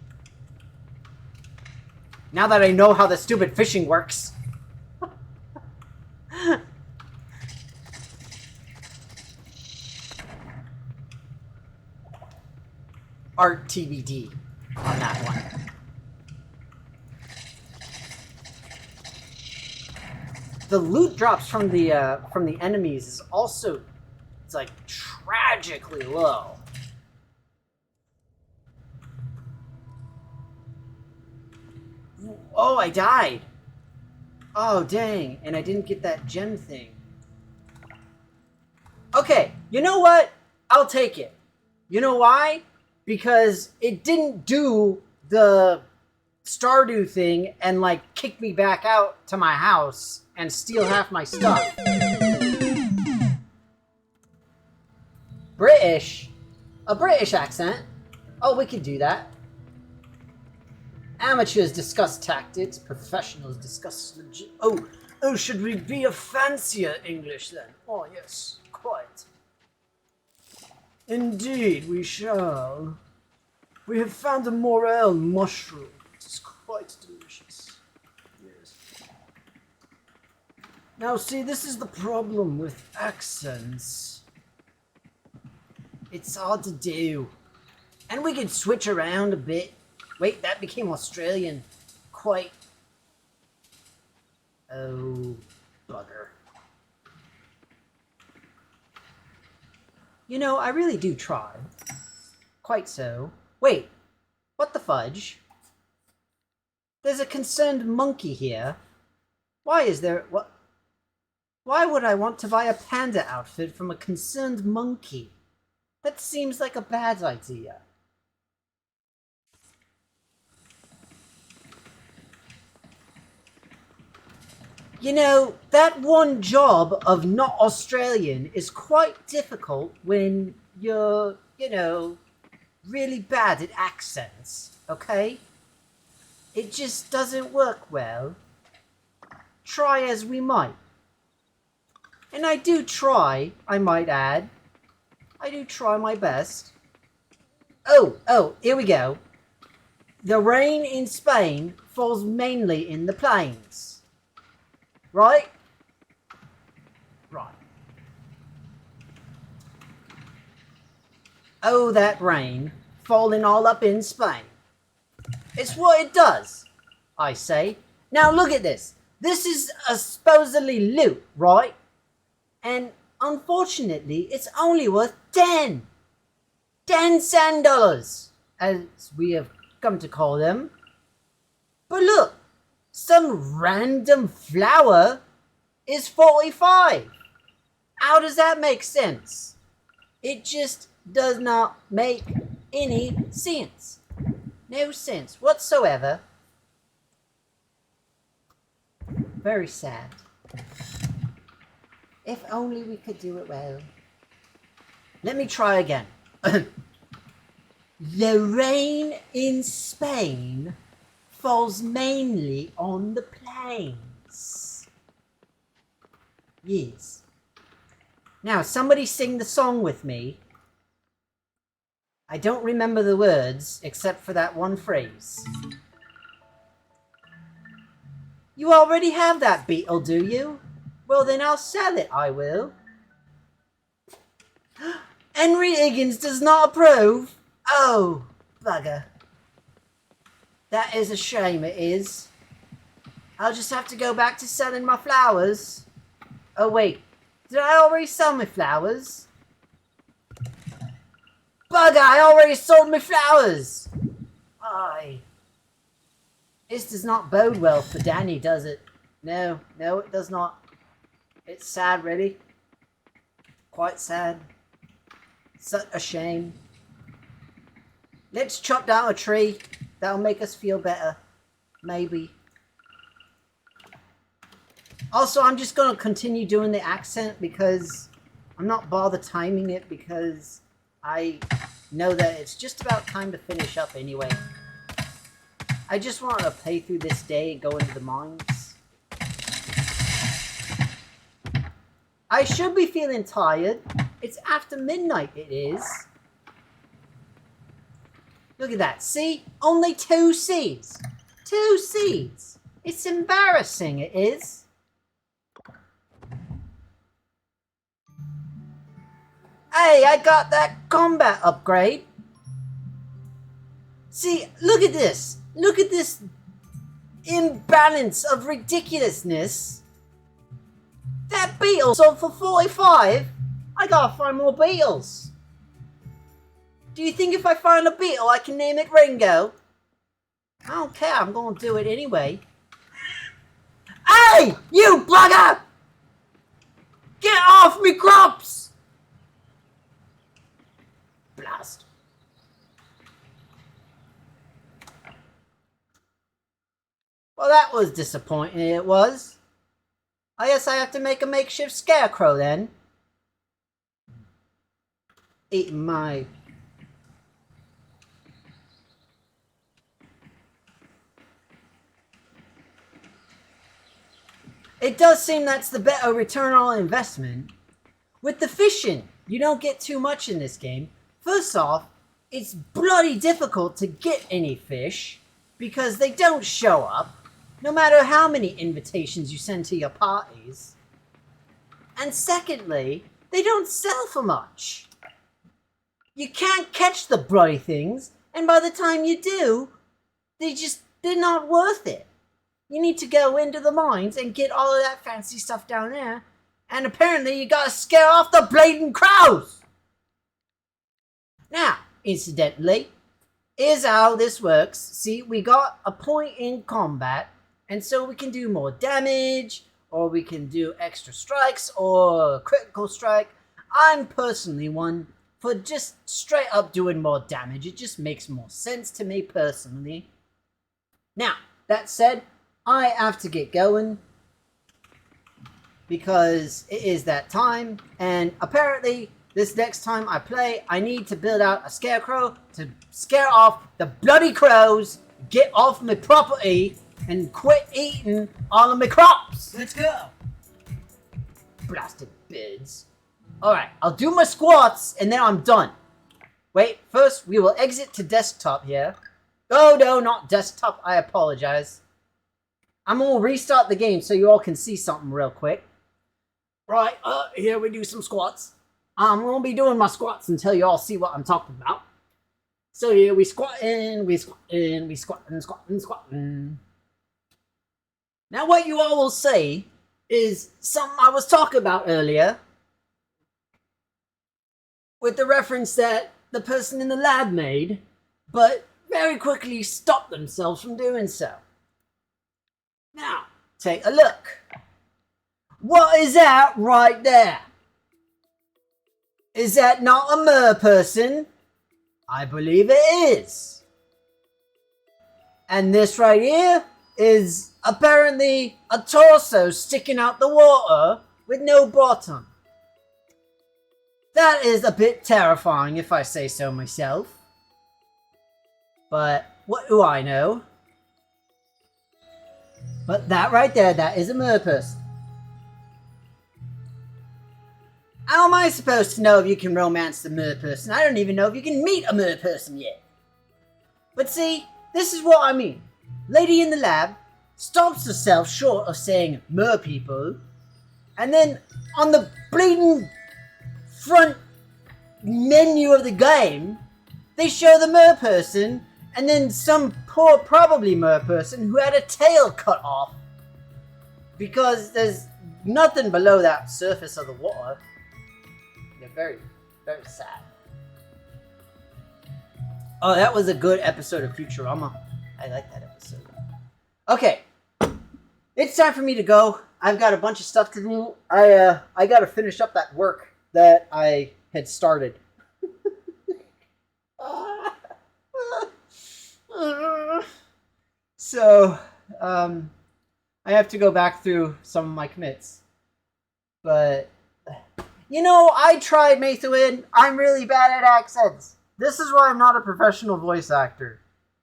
Now that I know how the stupid fishing works. Art TBD on that one. The loot drops from the enemies is also, it's like tragically low. Oh, I died. Oh, dang. And I didn't get that gem thing. Okay, you know what? I'll take it. You know why? Because it didn't do the Stardew thing and, like, kick me back out to my house and steal half my stuff. British? A British accent? Oh, we could do that. Amateurs discuss tactics, professionals discuss legit... Oh, should we be a fancier English then? Oh, yes, quite. Indeed, we shall. We have found a morel mushroom. It is quite delicious. Yes. Now, see, this is the problem with accents. It's hard to do. And we can switch around a bit. Wait, that became Australian. Quite. Oh, bugger. You know, I really do try. Quite so. Wait, what the fudge? There's a concerned monkey here. Why is there... what? Why would I want to buy a panda outfit from a concerned monkey? That seems like a bad idea. You know, that one job of not Australian is quite difficult when you're, you know, really bad at accents, okay? It just doesn't work well. Try as we might. And I do try, I might add. I do try my best. Oh, here we go. The rain in Spain falls mainly in the plains. Right? Right. Oh, that rain, falling all up in Spain. It's what it does, I say. Now look at this. This is a supposedly loot, right? And unfortunately, it's only worth 10 sand dollars, as we have come to call them. But look. Some random flower is 45. How does that make sense? It just does not make any sense. No sense whatsoever. Very sad. If only we could do it well. Let me try again. The rain in Spain falls mainly on the plains. Yes. Now, somebody sing the song with me. I don't remember the words except for that one phrase. You already have that beetle, do you? Well, then I'll sell it, I will. Henry Higgins does not approve. Oh, bugger. That is a shame, it is. I'll just have to go back to selling my flowers. Oh, wait. Did I already sell my flowers? Bugger, I already sold my flowers! Aye. This does not bode well for Danny, does it? No, it does not. It's sad, really. Quite sad. Such a shame. Let's chop down a tree. That'll make us feel better. Maybe. Also, I'm just going to continue doing the accent because I'm not bothered timing it because I know that it's just about time to finish up anyway. I just want to play through this day and go into the mines. I should be feeling tired. It's after midnight, it is. Look at that. See? Only 2 seeds. 2 seeds. It's embarrassing, it is. Hey, I got that combat upgrade. See, look at this. Look at this imbalance of ridiculousness. That beetle sold for 45. I gotta find more beetles. Do you think if I find a beetle, I can name it Ringo? I don't care. I'm gonna do it anyway. Hey, you bugger! Get off me crops! Blast. Well, that was disappointing, it was. I guess I have to make a makeshift scarecrow then. Eating my... It does seem that's the better return on investment. With the fishing, you don't get too much in this game. First off, it's bloody difficult to get any fish because they don't show up, no matter how many invitations you send to your parties. And secondly, they don't sell for much. You can't catch the bloody things, and by the time you do, they're not worth it. You need to go into the mines and get all of that fancy stuff down there. And apparently you gotta scare off the blatant crows! Now, incidentally, here's how this works. See, we got a point in combat, and so we can do more damage, or we can do extra strikes, or critical strike. I'm personally one for just straight up doing more damage. It just makes more sense to me personally. Now, that said, I have to get going because it is that time, and apparently this next time I play, I need to build out a scarecrow to scare off the bloody crows, get off my property, and quit eating all of my crops. Let's go. Blasted birds. Alright, I'll do my squats and then I'm done. Wait, first we will exit to desktop here. Oh no, not desktop, I apologize. I'm gonna restart the game so you all can see something real quick. Right, here we do some squats. I'm gonna be doing my squats until you all see what I'm talking about. So here we squatting, we squatting, we squatting. Now what you all will say is something I was talking about earlier with the reference that the person in the lab made, but very quickly stopped themselves from doing so. Now, take a look. What is that right there? Is that not a mer person? I believe it is. And this right here is apparently a torso sticking out the water with no bottom. That is a bit terrifying if I say so myself. But what do I know? But that right there, that is a mer person. How am I supposed to know if you can romance the mer person? I don't even know if you can meet a mer person yet. But see, this is what I mean. Lady in the lab stops herself short of saying mer people, and then on the bleeding front menu of the game, they show the mer person, and then some poor probably mer person who had a tail cut off because there's nothing below that surface of the water. They're very, very sad. Oh, that was a good episode of Futurama. I like that episode. Okay, it's time for me to go. I've got a bunch of stuff to do. I got to finish up that work that I had started. So, I have to go back through some of my commits. But, you know, I tried Mathewin. I'm really bad at accents. This is why I'm not a professional voice actor.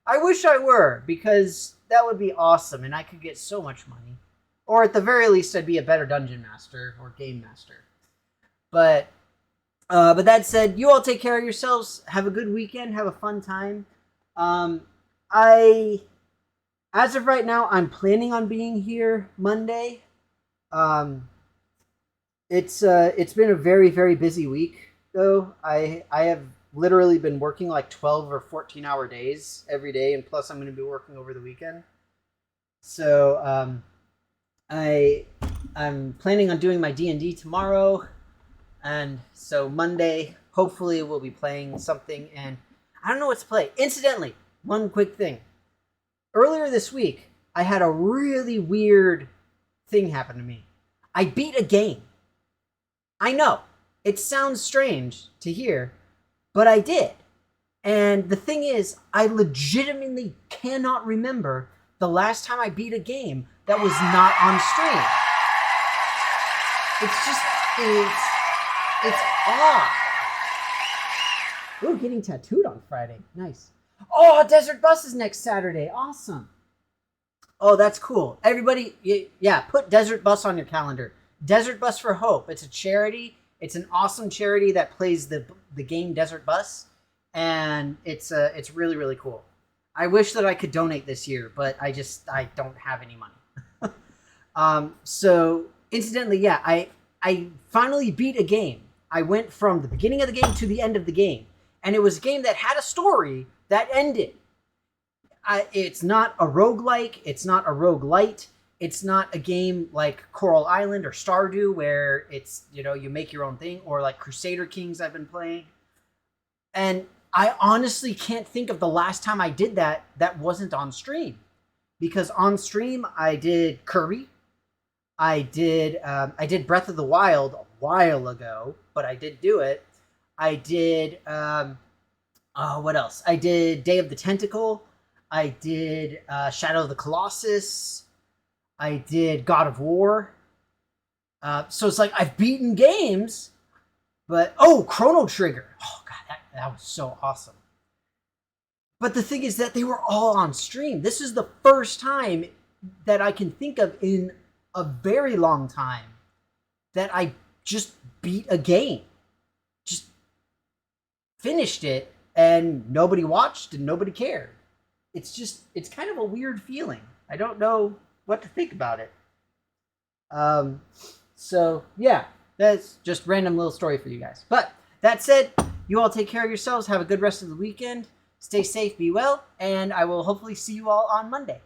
I wish I were, because that would be awesome, and I could get so much money. Or at the very least, I'd be a better dungeon master or game master. But that said, you all take care of yourselves. Have a good weekend. Have a fun time. As of right now, I'm planning on being here Monday. It's been a very, very busy week, though. I have literally been working like 12 or 14-hour days every day, and plus I'm going to be working over the weekend. So I'm planning on doing my D&D tomorrow, and so Monday, hopefully we'll be playing something, and I don't know what to play. Incidentally, one quick thing. Earlier this week, I had a really weird thing happen to me. I beat a game. I know, it sounds strange to hear, but I did. And the thing is, I legitimately cannot remember the last time I beat a game that was not on stream. It's odd. Ooh, getting tattooed on Friday. Nice. Oh, Desert Bus is next Saturday. Awesome. Oh, that's cool. Everybody, yeah, put Desert Bus on your calendar. Desert Bus for Hope. It's a charity. It's an awesome charity that plays the game Desert Bus, and it's really, really cool. I wish that I could donate this year, but I don't have any money. So incidentally, yeah, I finally beat a game. I went from the beginning of the game to the end of the game, and it was a game that had a story that ended. It's not a roguelike. It's not a roguelite. It's not a game like Coral Island or Stardew where it's, you make your own thing, or like Crusader Kings I've been playing. And I honestly can't think of the last time I did that wasn't on stream. Because on stream, I did Kirby. I did Breath of the Wild a while ago, but I did do it. I did, what else? I did Day of the Tentacle. I did Shadow of the Colossus. I did God of War. So it's like I've beaten games, but Chrono Trigger. Oh god, that was so awesome. But the thing is that they were all on stream. This is the first time that I can think of in a very long time that I just beat a game. Just finished it and nobody watched and nobody cared. It's kind of a weird feeling. I don't know what to think about it. So yeah, that's just random little story for you guys. But that said, you all take care of yourselves. Have a good rest of the weekend. Stay safe, be well, and I will hopefully see you all on Monday.